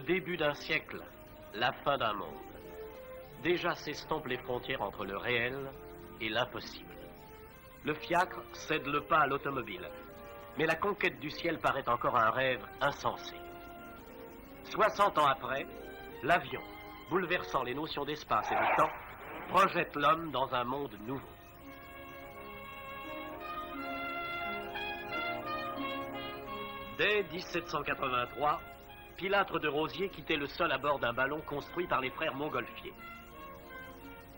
début d'un siècle, la fin d'un monde. Déjà s'estompent les frontières entre le réel et l'impossible. Le fiacre cède le pas à l'automobile, mais la conquête du ciel paraît encore un rêve insensé. 60 ans après, l'avion, bouleversant les notions d'espace et de temps, projette l'homme dans un monde nouveau. Dès 1783, Pilâtre de Rosiers quittait le sol à bord d'un ballon construit par les frères Montgolfier.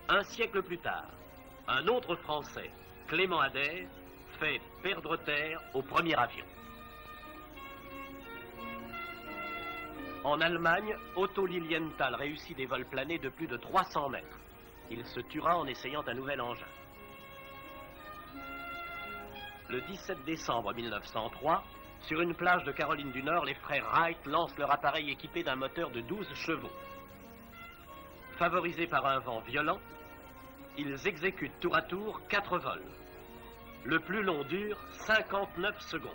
Un siècle plus tard, un autre Français, Clément Ader, fait perdre terre au premier avion. En Allemagne, Otto Lilienthal réussit des vols planés de plus de 300 mètres. Il se tuera en essayant un nouvel engin. Le 17 décembre 1903, sur une plage de Caroline du Nord, les frères Wright lancent leur appareil équipé d'un moteur de 12 chevaux. Favorisés par un vent violent, ils exécutent tour à tour 4 vols. Le plus long dure 59 secondes.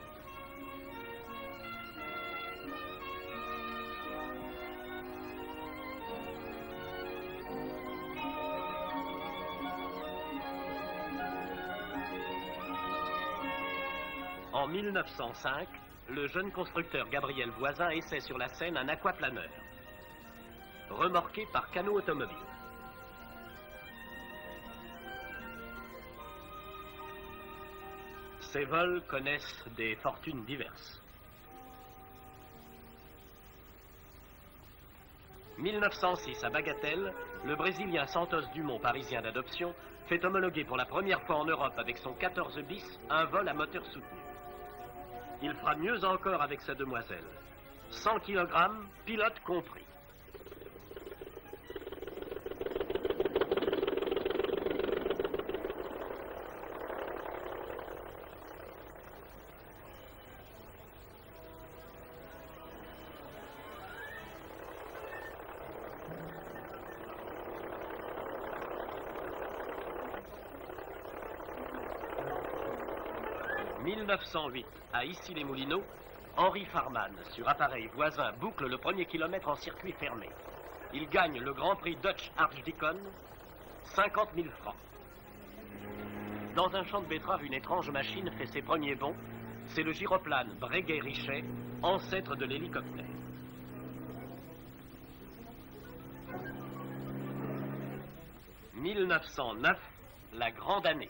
En 1905, le jeune constructeur Gabriel Voisin essaie sur la Seine un aquaplaneur, remorqué par canot automobile. Ces vols connaissent des fortunes diverses. 1906, à Bagatelle, le Brésilien Santos Dumont, parisien d'adoption, fait homologuer pour la première fois en Europe avec son 14 bis un vol à moteur soutenu. Il fera mieux encore avec sa demoiselle. 100 kg, pilote compris. En 1908, à Issy-les-Moulineaux, Henri Farman, sur appareil Voisin, boucle le premier kilomètre en circuit fermé. Il gagne le Grand Prix Dutch Archdeacon, 50 000 francs. Dans un champ de betteraves, une étrange machine fait ses premiers bonds. C'est le gyroplane Breguet-Richet, ancêtre de l'hélicoptère. « 1909, la grande année.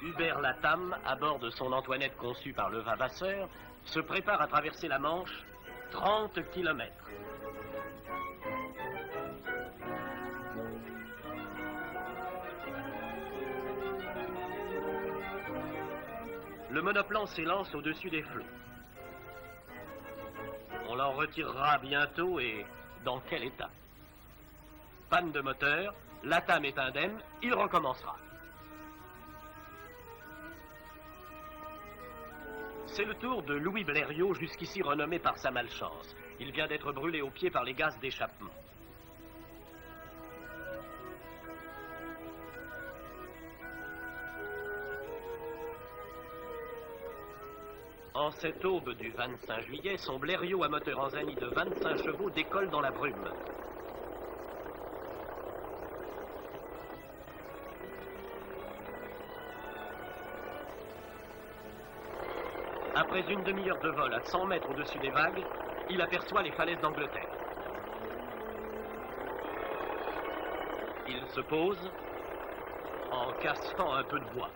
Hubert Latham, à bord de son Antoinette conçue par le Vavasseur, se prépare à traverser la Manche, 30 kilomètres. Le monoplan s'élance au-dessus des flots. On l'en retirera bientôt et dans quel état? Panne de moteur, Latham est indemne, il recommencera. C'est le tour de Louis Blériot, jusqu'ici renommé par sa malchance. Il vient d'être brûlé aux pieds par les gaz d'échappement. En cette aube du 25 juillet, son Blériot à moteur en Zani de 25 chevaux décolle dans la brume. Après une demi-heure de vol à 100 mètres au-dessus des vagues, il aperçoit les falaises d'Angleterre. Il se pose en cassant un peu de bois.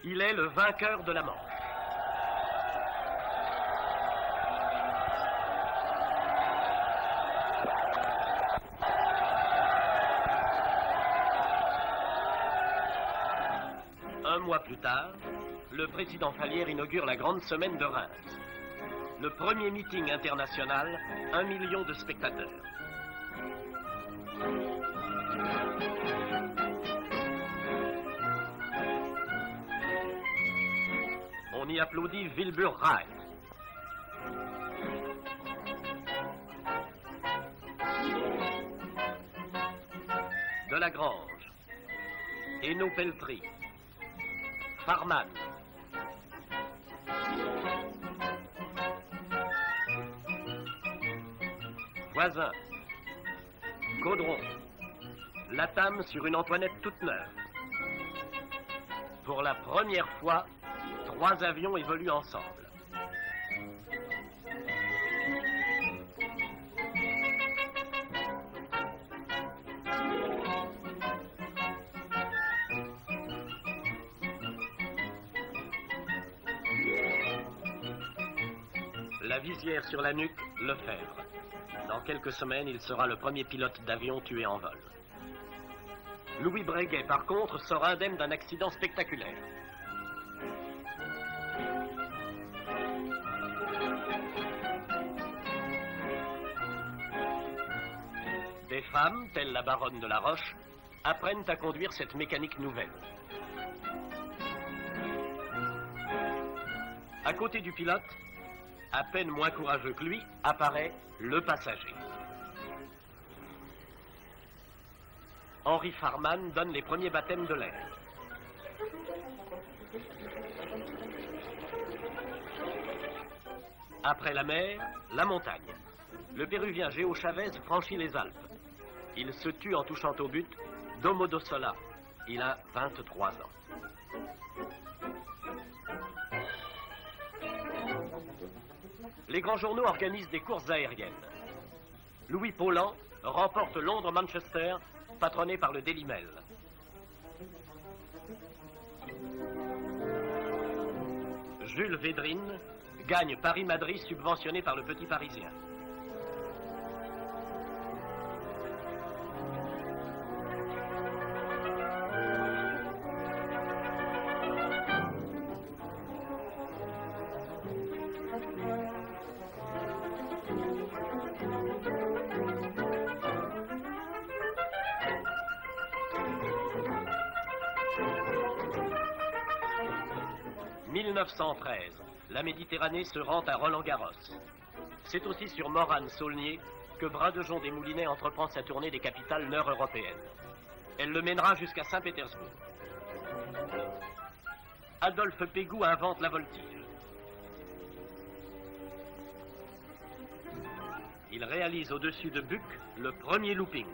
Il est le vainqueur de la Manche. Un mois plus tard, le président Fallières inaugure la grande semaine de Reims. Le premier meeting international, 1 million de spectateurs. On y applaudit Wilbur Wright. Delagrange, Hainaut-Pelletry, Farman, Voisin, Caudron, Latam sur une Antoinette toute neuve. Pour la première fois, 3 avions évoluent ensemble. La visière sur la nuque, Lefebvre. Dans quelques semaines, il sera le premier pilote d'avion tué en vol. Louis Breguet, par contre, sort indemne d'un accident spectaculaire. Des femmes, telles la baronne de la Roche, apprennent à conduire cette mécanique nouvelle. À côté du pilote, à peine moins courageux que lui, apparaît le passager. Henri Farman donne les premiers baptêmes de l'air. Après la mer, la montagne. Le Péruvien Géo Chavez franchit les Alpes. Il se tue en touchant au but, Domodo Sola. Il a 23 ans. Les grands journaux organisent des courses aériennes. Louis Paulan remporte Londres-Manchester, patronné par le Daily Mail. Jules Védrine gagne Paris-Madrid subventionné par le Petit Parisien. « 1913, la Méditerranée se rend à Roland-Garros. C'est aussi sur Morane-Saulnier que Bras-de-Jonc des Moulinets entreprend sa tournée des capitales nord-européennes. Elle le mènera jusqu'à Saint-Pétersbourg. Adolphe Pégoud invente la voltige. Il réalise au-dessus de Buc le premier looping.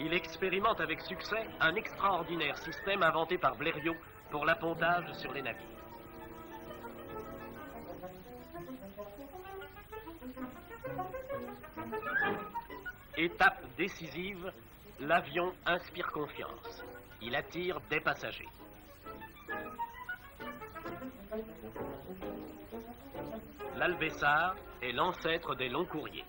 Il expérimente avec succès un extraordinaire système inventé par Blériot pour l'appontage sur les navires. Étape décisive, l'avion inspire confiance. Il attire des passagers. L'Albessar est l'ancêtre des longs courriers.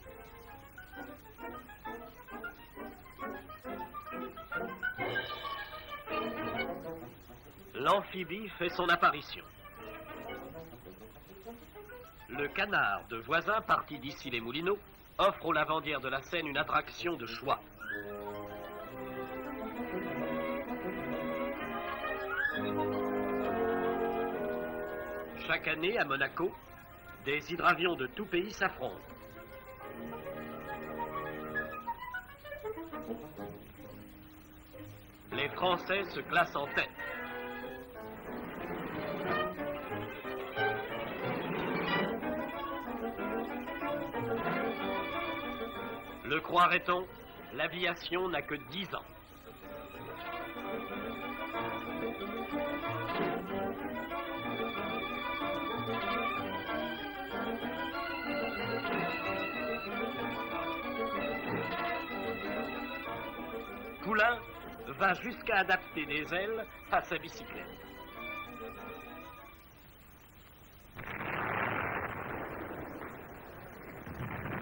L'amphibie fait son apparition. Le canard de Voisin, parti d'ici les Moulineaux, offre aux lavandières de la Seine une attraction de choix. Chaque année, à Monaco, des hydravions de tout pays s'affrontent. Les Français se classent en tête. Le croirait-on, l'aviation n'a que 10 ans. Poulain va jusqu'à adapter des ailes à sa bicyclette.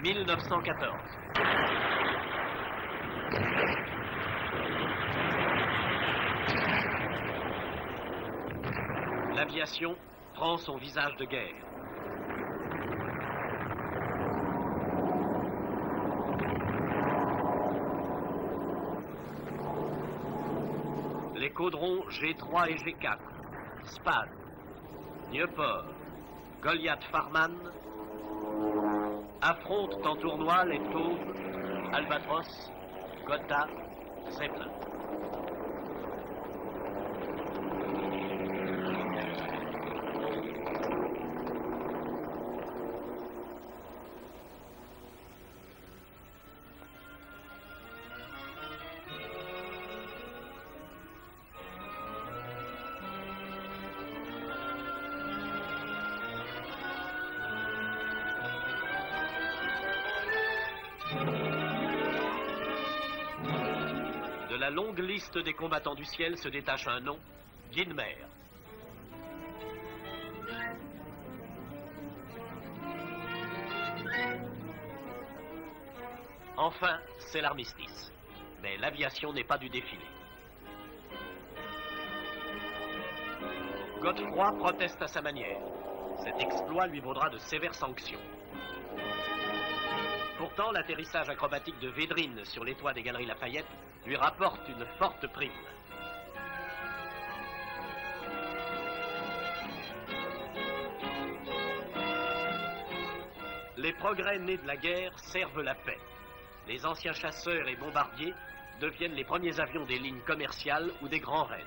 « 1914. l'aviation prend son visage de guerre. Les caudrons G3 et G4, Spad, Nieuport, Goliath Farman affrontent en tournoi les Tauves, Albatros, Gotha, Zeppelin. De la longue liste des combattants du ciel se détache un nom, Guynemer. Enfin, c'est l'armistice. Mais l'aviation n'est pas du défilé. Godefroy proteste à sa manière. Cet exploit lui vaudra de sévères sanctions. Pourtant, l'atterrissage acrobatique de Védrine sur les toits des Galeries Lafayette lui rapporte une forte prime. Les progrès nés de la guerre servent la paix. Les anciens chasseurs et bombardiers deviennent les premiers avions des lignes commerciales ou des grands raids.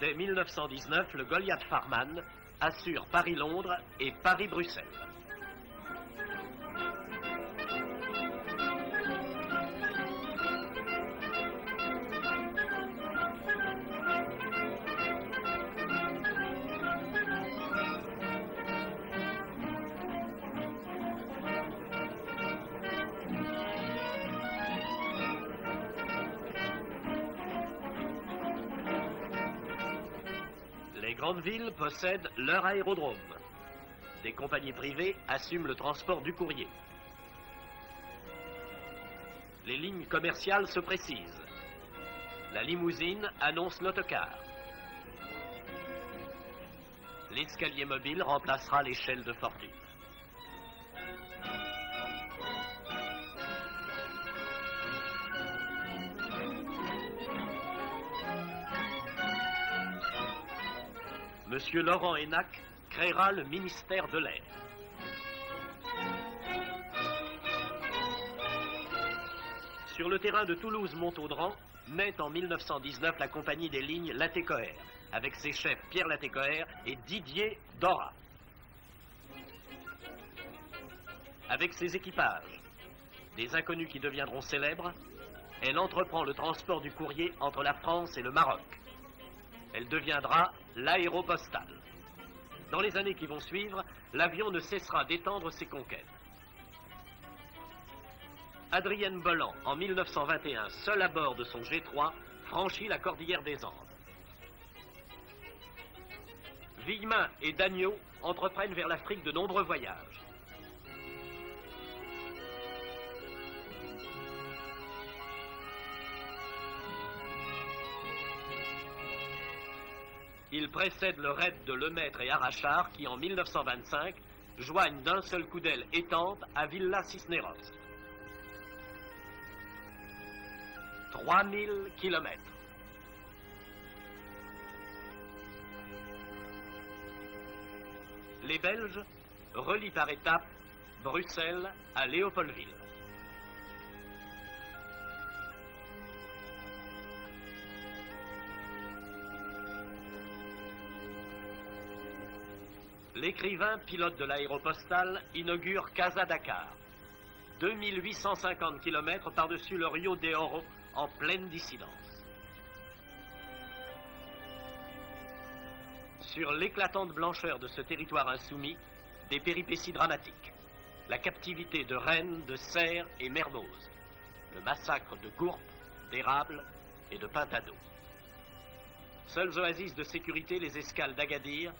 Dès 1919, le Goliath Farman assure Paris-Londres et Paris-Bruxelles. Les grandes villes possèdent leur aérodrome. Des compagnies privées assument le transport du courrier. Les lignes commerciales se précisent. La limousine annonce l'autocar. L'escalier mobile remplacera l'échelle de fortune. Monsieur Laurent Hénac créera le ministère de l'Air. Sur le terrain de Toulouse-Montaudran, naît en 1919 la compagnie des lignes Latécoère, avec ses chefs Pierre Latécoère et Didier Dora. Avec ses équipages, des inconnus qui deviendront célèbres, elle entreprend le transport du courrier entre la France et le Maroc. Elle deviendra l'aéropostale. Dans les années qui vont suivre, l'avion ne cessera d'étendre ses conquêtes. Adrienne Bolland, en 1921, seule à bord de son G3, franchit la cordillère des Andes. Villemin et Dagneau entreprennent vers l'Afrique de nombreux voyages. Il précède le raid de Lemaître et Arrachard qui, en 1925, joignent d'un seul coup d'aile étente à Villa Cisneros. 3000 kilomètres. Les Belges relient par étapes Bruxelles à Léopoldville. L'écrivain pilote de l'aéropostale inaugure Casa Dakar, 2850 km par-dessus le Rio de Oro, en pleine dissidence. Sur l'éclatante blancheur de ce territoire insoumis, des péripéties dramatiques. La captivité de Rennes, de Serres et Mermoz. Le massacre de Gourp, d'Érable et de Pintado. Seules oasis de sécurité, les escales d'Agadir,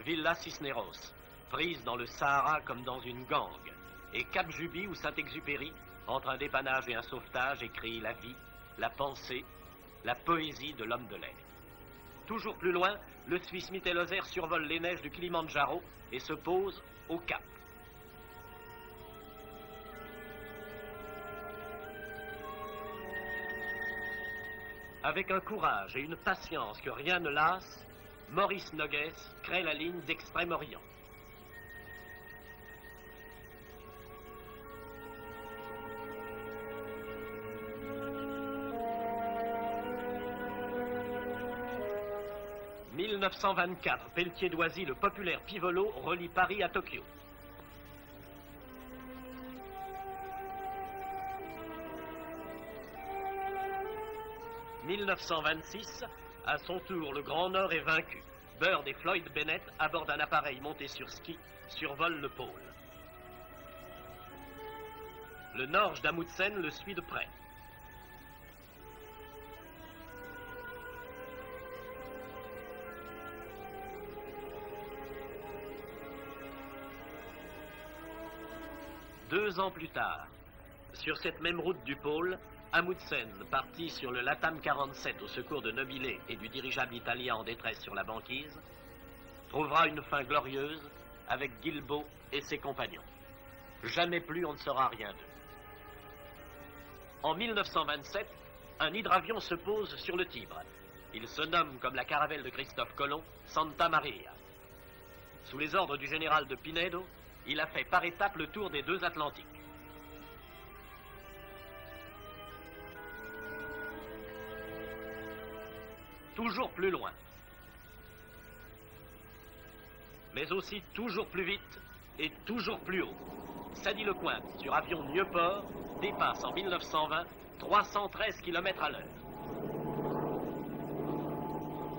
Villa Cisneros, prise dans le Sahara comme dans une gangue, et Cap-Juby ou Saint-Exupéry, entre un dépannage et un sauvetage, écrit la vie, la pensée, la poésie de l'homme de l'air. Toujours plus loin, le Suisse Mittelhauser survole les neiges du Kilimandjaro et se pose au Cap. Avec un courage et une patience que rien ne lasse, Maurice Noguès crée la ligne d'Extrême-Orient. « 1924, Pelletier-Doisy, le populaire Pivolo, relie Paris à Tokyo. 1926, à son tour, le Grand Nord est vaincu. Byrd et Floyd Bennett, à bord d'un appareil monté sur ski, survolent le pôle. Le Norge d'Amundsen le suit de près. Deux ans plus tard, sur cette même route du pôle, Amundsen, parti sur le Latam 47 au secours de Nobilé et du dirigeable italien en détresse sur la banquise, trouvera une fin glorieuse avec Guilbeault et ses compagnons. Jamais plus on ne saura rien d'eux. En 1927, un hydravion se pose sur le Tibre. Il se nomme, comme la caravelle de Christophe Colomb, Santa Maria. Sous les ordres du général de Pinedo, il a fait par étapes le tour des deux Atlantiques. Toujours plus loin, mais aussi toujours plus vite et toujours plus haut. Sadi Lecointe, sur avion Nieuport, dépasse en 1920 313 km à l'heure.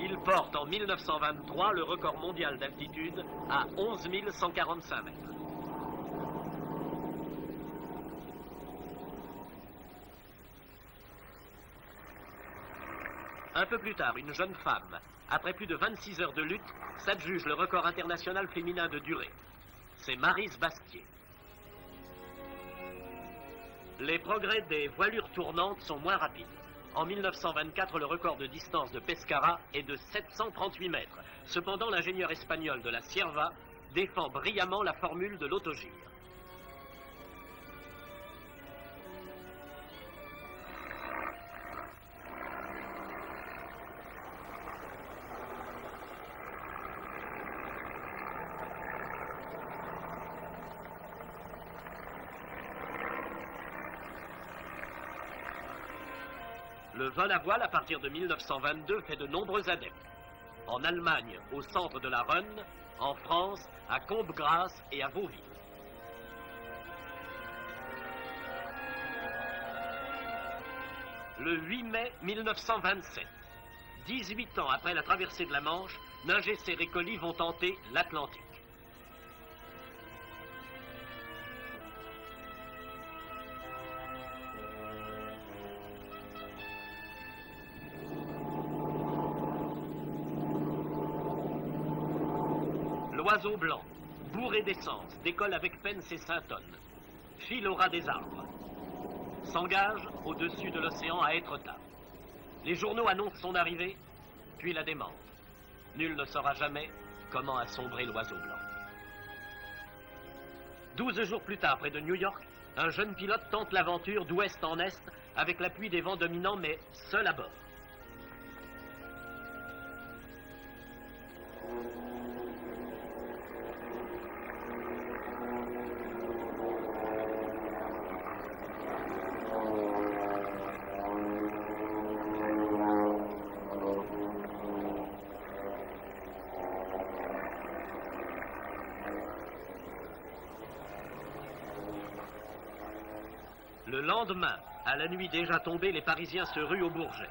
Il porte en 1923 le record mondial d'altitude à 11 145 mètres. Un peu plus tard, une jeune femme, après plus de 26 heures de lutte, s'adjuge le record international féminin de durée. C'est Maryse Bastier. Les progrès des voilures tournantes sont moins rapides. En 1924, le record de distance de Pescara est de 738 mètres. Cependant, l'ingénieur espagnol de la Cierva défend brillamment la formule de l'autogire. Le vol à voile, à partir de 1922, fait de nombreux adeptes. En Allemagne, au centre de la Rhône, en France, à Combe-Grasse et à Vauville. Le 8 mai 1927, 18 ans après la traversée de la Manche, Ningès et Récolly vont tenter l'Atlantique. L'oiseau blanc, bourré d'essence, décolle avec peine ses 5 tonnes, file au ras des arbres, s'engage au-dessus de l'océan à Étretat. Les journaux annoncent son arrivée, puis la démentent. Nul ne saura jamais comment a sombré l'oiseau blanc. 12 jours plus tard, près de New York, un jeune pilote tente l'aventure d'ouest en est avec l'appui des vents dominants, mais seul à bord. Le lendemain, à la nuit déjà tombée, les Parisiens se ruent au Bourget.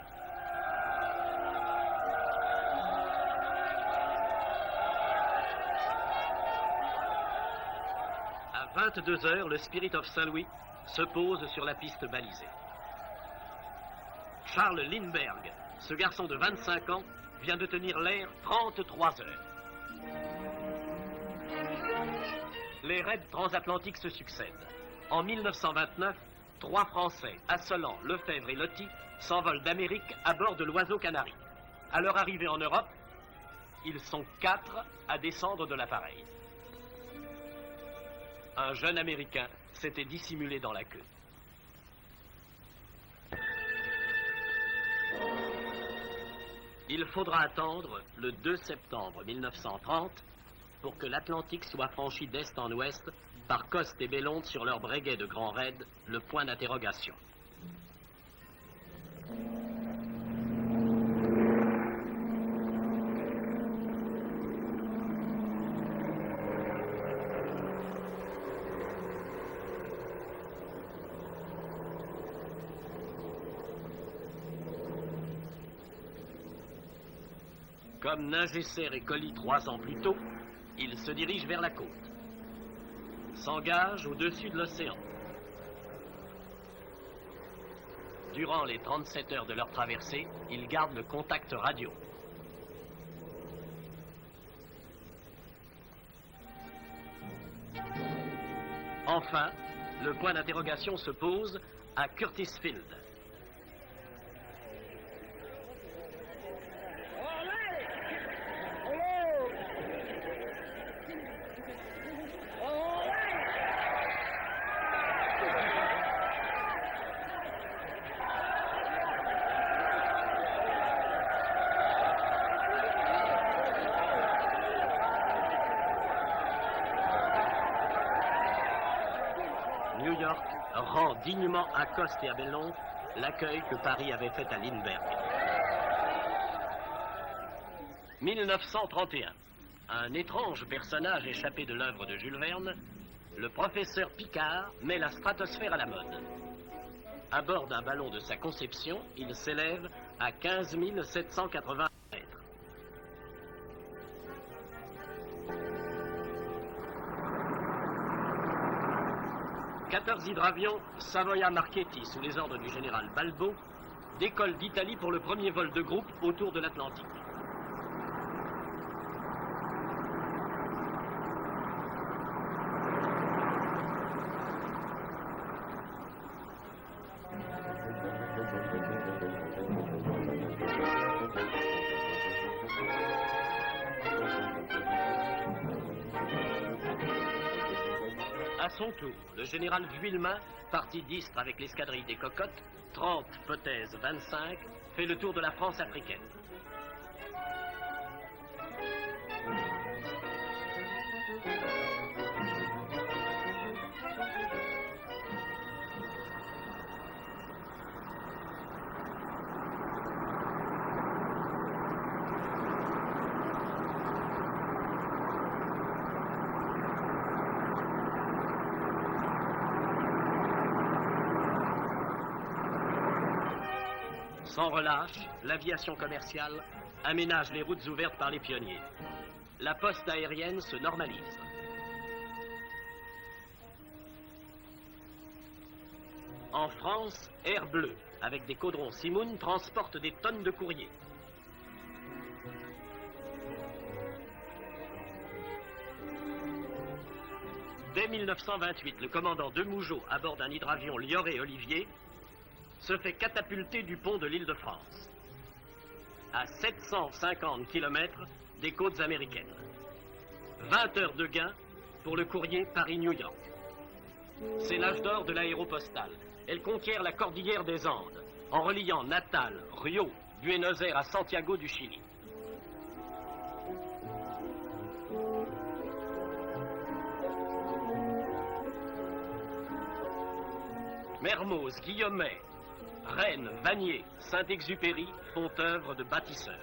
À 22 heures, le Spirit of Saint-Louis se pose sur la piste balisée. Charles Lindbergh, ce garçon de 25 ans, vient de tenir l'air 33 heures. Les raids transatlantiques se succèdent. En 1929, 3 Français, Asselan, Lefebvre et Lottie, s'envolent d'Amérique à bord de l'Oiseau Canari. À leur arrivée en Europe, ils sont 4 à descendre de l'appareil. Un jeune Américain s'était dissimulé dans la queue. Il faudra attendre le 2 septembre 1930 pour que l'Atlantique soit franchi d'est en ouest par Coste et Bellonde sur leur breguet de Grand Raid, le point d'interrogation. Comme Ningesser et Colly 3 ans plus tôt, ils se dirigent vers la côte, s'engagent au-dessus de l'océan. Durant les 37 heures de leur traversée, ils gardent le contact radio. Enfin, le point d'interrogation se pose à Curtis Field. New York rend dignement à Coste et à Bellonde l'accueil que Paris avait fait à Lindbergh. 1931. Un étrange personnage échappé de l'œuvre de Jules Verne, le professeur Picard met la stratosphère à la mode. À bord d'un ballon de sa conception, il s'élève à 15 780 mètres. Hydravions Savoia Marchetti, sous les ordres du général Balbo, décollent d'Italie pour le premier vol de groupe autour de l'Atlantique. À son tour, le général Vuillemin, parti d'Istres avec l'escadrille des Cocottes, 30 Potez 25, fait le tour de la France africaine. Sans relâche, l'aviation commerciale aménage les routes ouvertes par les pionniers. La poste aérienne se normalise. En France, Air Bleu, avec des caudrons Simoun, transporte des tonnes de courrier. Dès 1928, le commandant Demougeot, à bord d'un hydravion Lioré-Olivier, se fait catapulter du pont de l'Île-de-France, à 750 km des côtes américaines. 20 heures de gain pour le courrier Paris-New York. C'est l'âge d'or de l'aéropostale. Elle conquiert la cordillère des Andes, en reliant Natal, Rio, Buenos Aires à Santiago du Chili. Mermoz, Guillaumet, Rennes, Vanier, Saint-Exupéry font œuvre de bâtisseurs.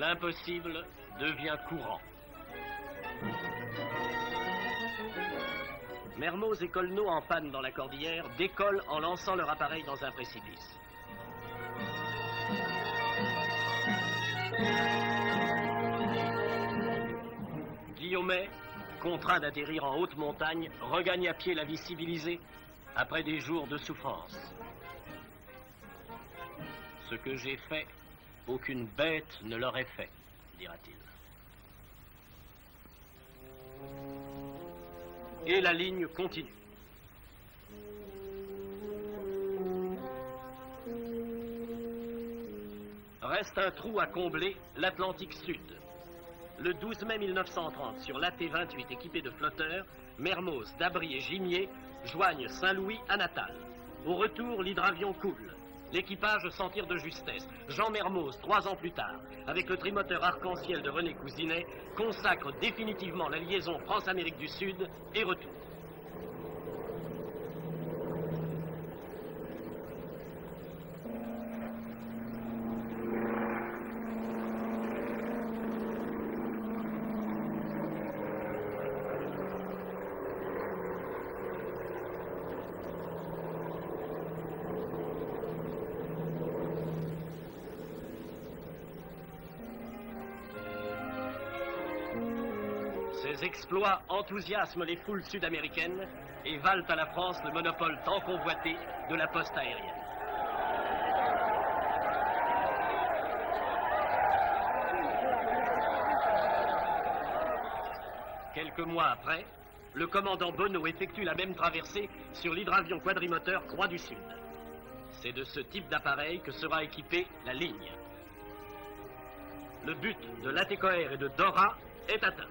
L'impossible devient courant. Mermoz et Colneau, en panne dans la cordillère, décollent en lançant leur appareil dans un précipice. Guillaumet, contraint d'atterrir en haute montagne, regagne à pied la vie civilisée après des jours de souffrance. Ce que j'ai fait, aucune bête ne l'aurait fait, dira-t-il. Et la ligne continue. Reste un trou à combler, l'Atlantique Sud. Le 12 mai 1930, sur l'AT-28 équipé de flotteurs, Mermoz, Dabry et Gimier joignent Saint-Louis à Natal. Au retour, l'hydravion coule. L'équipage s'en tire de justesse. Jean Mermoz, 3 ans plus tard, avec le trimoteur Arc-en-Ciel de René Cousinet, consacre définitivement la liaison France-Amérique du Sud et retour. Ces exploits enthousiasment les foules sud-américaines et valent à la France le monopole tant convoité de la poste aérienne. Quelques mois après, le commandant Bonneau effectue la même traversée sur l'hydravion quadrimoteur Croix du Sud. C'est de ce type d'appareil que sera équipée la ligne. Le but de Latécoère et de Dora est atteint.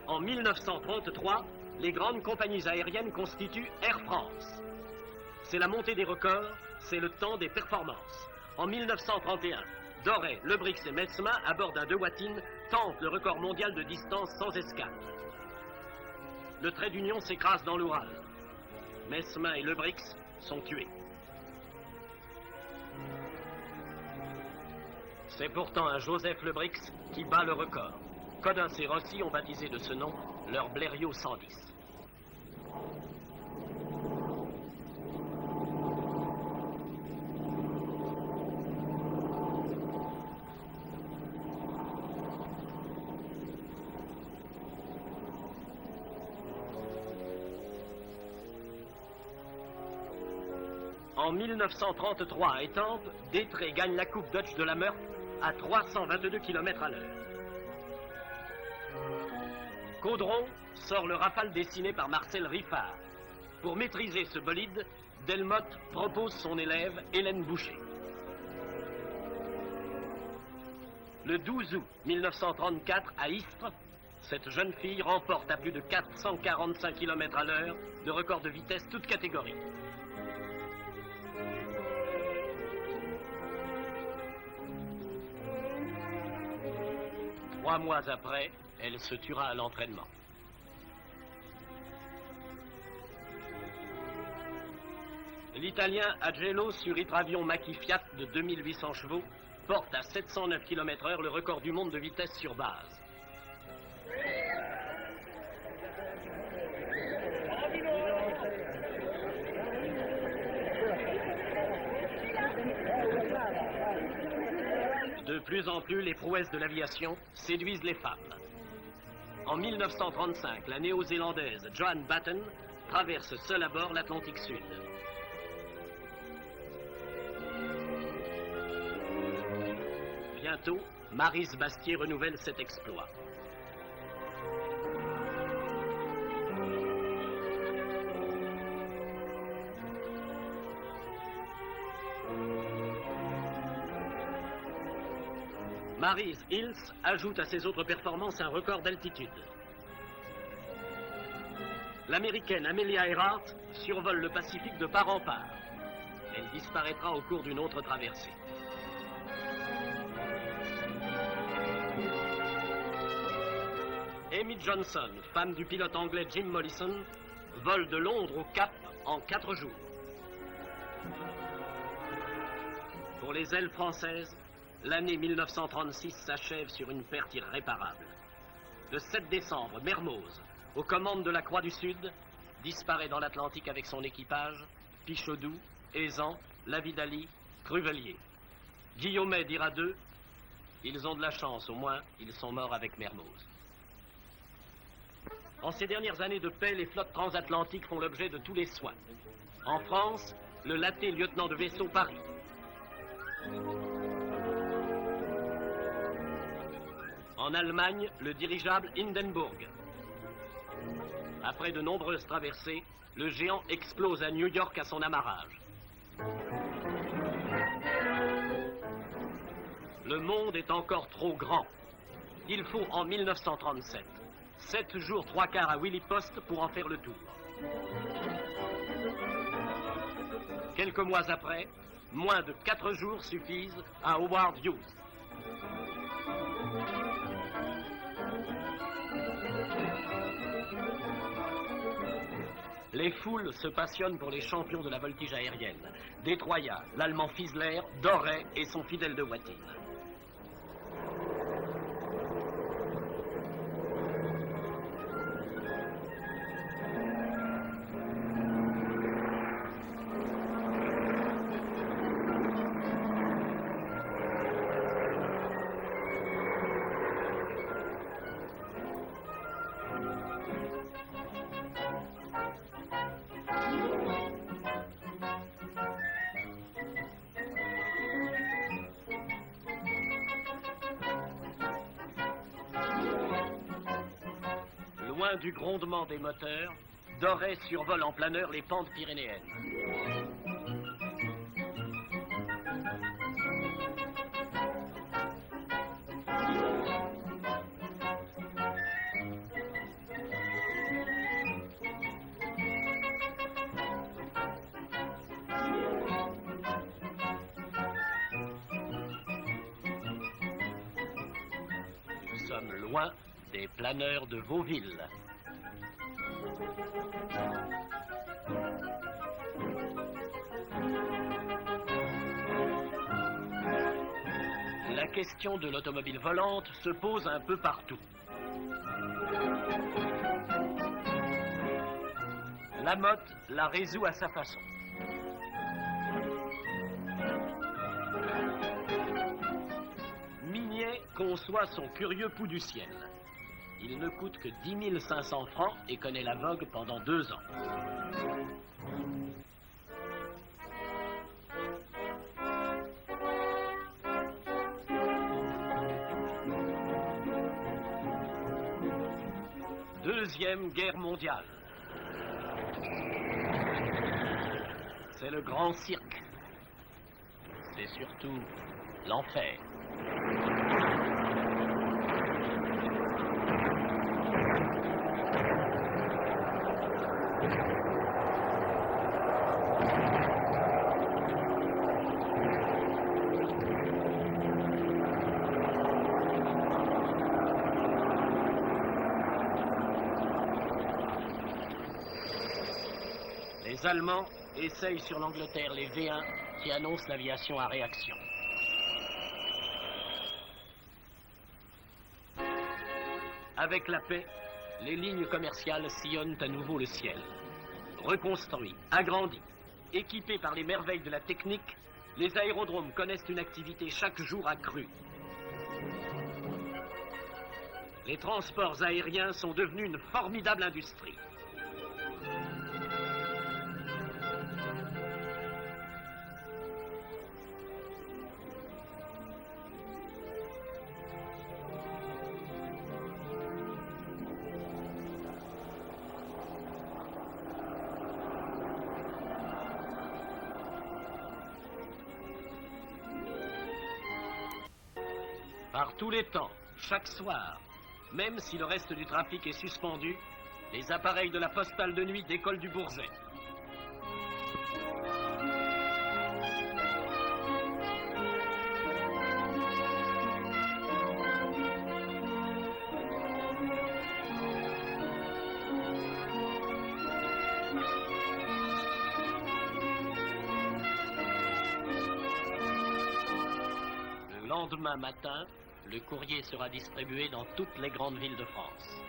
En 1933, les grandes compagnies aériennes constituent Air France. C'est la montée des records, c'est le temps des performances. En 1931, Doré, Lebrix et Messmin, à bord d'un Dewatin, tentent le record mondial de distance sans escale. Le trait d'union s'écrase dans l'Oural. Messmin et Lebrix sont tués. C'est pourtant un Joseph Lebrix qui bat le record. Codins et Rossi ont baptisé de ce nom leur Blériot 110. En 1933, à Étampes, Détré gagne la Coupe Dodge de la Meurthe à 322 km à l'heure. Caudron sort le Rafale dessiné par Marcel Riffard. Pour maîtriser ce bolide, Delmotte propose son élève Hélène Boucher. Le 12 août 1934, à Istres, cette jeune fille remporte à plus de 445 km à l'heure le record de vitesse toute catégorie. Trois mois après, elle se tuera à l'entraînement. L'Italien Agello sur hydravion Macchi Fiat de 2800 chevaux porte à 709 km/h le record du monde de vitesse sur base. De plus en plus, les prouesses de l'aviation séduisent les femmes. En 1935, la néo-zélandaise Joan Batten traverse seule à bord l'Atlantique Sud. Bientôt, Maryse Bastier renouvelle cet exploit. Maryse Hills ajoute à ses autres performances un record d'altitude. L'américaine Amelia Earhart survole le Pacifique de part en part. Elle disparaîtra au cours d'une autre traversée. Amy Johnson, femme du pilote anglais Jim Mollison, vole de Londres au Cap en 4 jours. Pour les ailes françaises, l'année 1936 s'achève sur une perte irréparable. Le 7 décembre, Mermoz, aux commandes de la Croix du Sud, disparaît dans l'Atlantique avec son équipage, Pichaudou, Aizan, Lavidali, Cruvelier. Guillaumet dira d'eux, ils ont de la chance, au moins, ils sont morts avec Mermoz. En ces dernières années de paix, les flottes transatlantiques font l'objet de tous les soins. En France, le laté lieutenant de vaisseau Paris. En Allemagne, le dirigeable Hindenburg. Après de nombreuses traversées, le géant explose à New York à son amarrage. Le monde est encore trop grand. Il faut en 1937 7 jours 3 quarts à Willy Post pour en faire le tour. Quelques mois après, moins de 4 jours suffisent à Howard Hughes. Les foules se passionnent pour les champions de la voltige aérienne. Detroya, l'allemand Fiesler, Doré et son fidèle de Watine. Loin du grondement des moteurs, Doré survole en planeur les pentes pyrénéennes. Nous sommes loin des planeurs de Vauville. La question de l'automobile volante se pose un peu partout. Lamotte la résout à sa façon. Mignet conçoit son curieux pouls du ciel. Il ne coûte que 10 500 francs et connaît la vogue pendant 2 ans. Deuxième Guerre mondiale. C'est le grand cirque. C'est surtout l'enfer. Les Allemands essayent sur l'Angleterre les V1 qui annoncent l'aviation à réaction. Avec la paix, les lignes commerciales sillonnent à nouveau le ciel. Reconstruits, agrandis, équipés par les merveilles de la technique, les aérodromes connaissent une activité chaque jour accrue. Les transports aériens sont devenus une formidable industrie. Par tous les temps, chaque soir, même si le reste du trafic est suspendu, les appareils de la postale de nuit décollent du Bourget. lendemain matin, le courrier sera distribué dans toutes les grandes villes de France.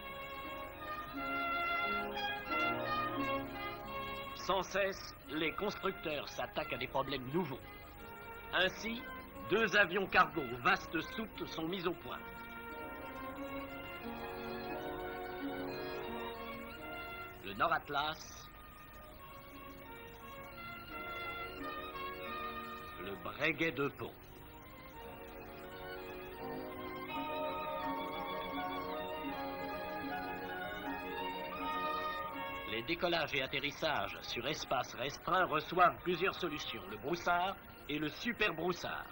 Sans cesse, les constructeurs s'attaquent à des problèmes nouveaux. Ainsi, 2 avions cargo vastes soutes sont mis au point. Le Nord Atlas, le Breguet de Pau. Les décollages et atterrissages sur espace restreint reçoivent plusieurs solutions, le broussard et le super broussard.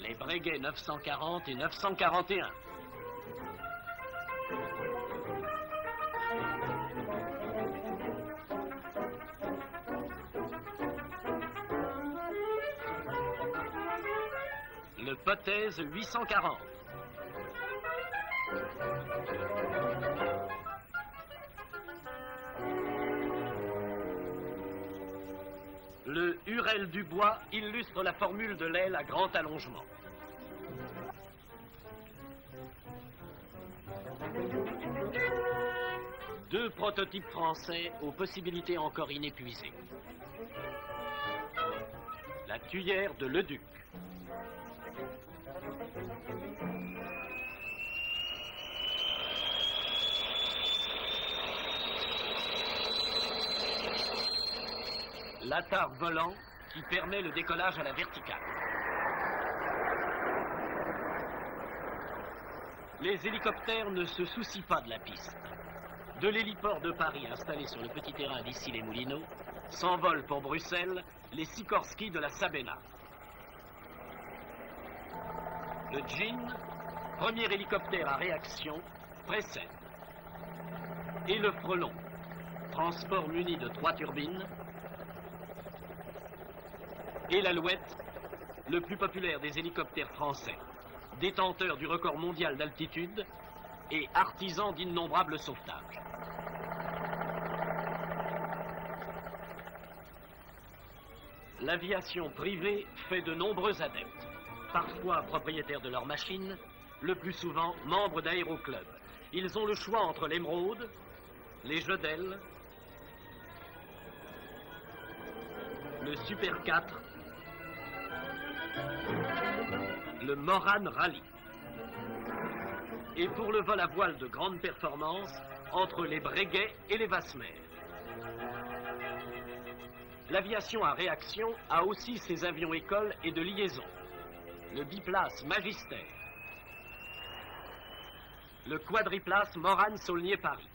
Les Breguet 940 et 941. Le Potez 840. Le Hurel du Bois illustre la formule de l'aile à grand allongement. Deux prototypes français aux possibilités encore inépuisées. La Tuyère de Leduc. L'attarde volant qui permet le décollage à la verticale. Les hélicoptères ne se soucient pas de la piste. De l'héliport de Paris installé sur le petit terrain d'Issy-les-Moulineaux, s'envolent pour Bruxelles les Sikorsky de la Sabena. Le Djinn, premier hélicoptère à réaction, précède. Et le Frelon, transport muni de 3 turbines. Et l'Alouette, le plus populaire des hélicoptères français, détenteur du record mondial d'altitude et artisan d'innombrables sauvetages. L'aviation privée fait de nombreux adeptes, parfois propriétaires de leurs machines, le plus souvent membres d'aéroclubs. Ils ont le choix entre l'Émeraude, les jeux d'ailes, le Super 4, le Morane Rallye. Et pour le vol à voile de grande performance, entre les Breguet et les Vasmer. L'aviation à réaction a aussi ses avions écoles et de liaison. Le biplace Magister, le quadriplace Morane-Saulnier-Paris.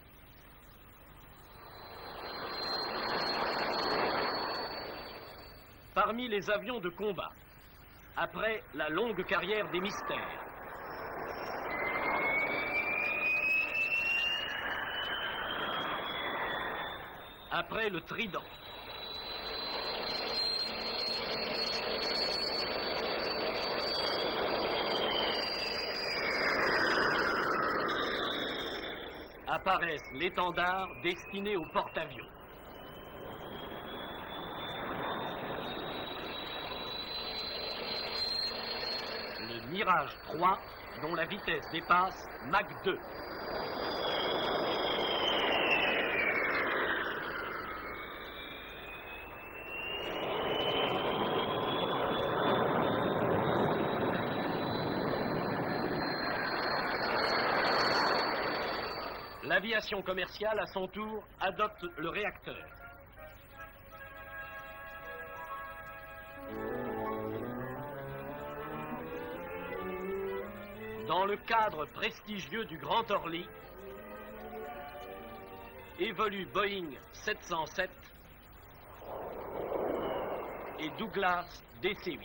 Parmi les avions de combat, après la longue carrière des mystères, après le Trident, apparaissent l'étendard destiné au porte-avions. Le Mirage 3, dont la vitesse dépasse Mach 2. L'aviation commerciale, à son tour, adopte le réacteur. Dans le cadre prestigieux du Grand Orly, évoluent Boeing 707 et Douglas DC-8.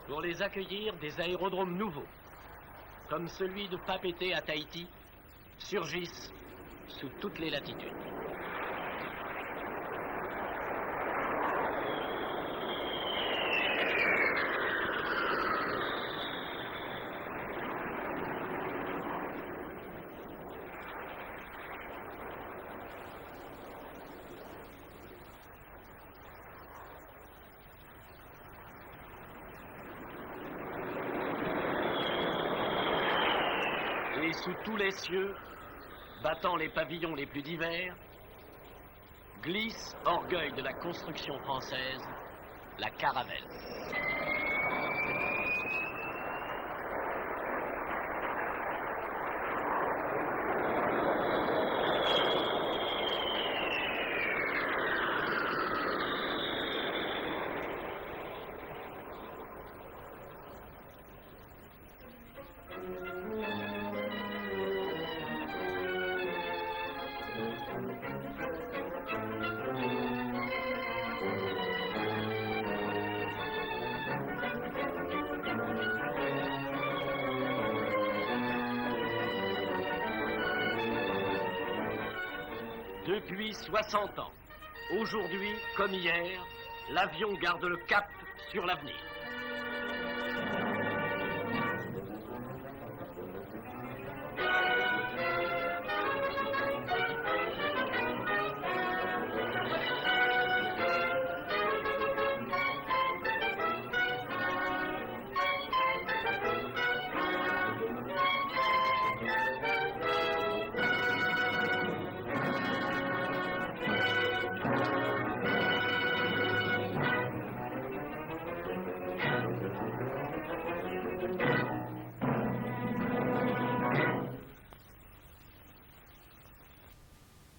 Pour les accueillir, des aérodromes nouveaux, comme celui de Papeete à Tahiti, surgissent sous toutes les latitudes. et sous tous les cieux, battant les pavillons les plus divers, glisse, orgueil de la construction française, la Caravelle. Depuis 60 ans, aujourd'hui comme hier, l'avion garde le cap sur l'avenir.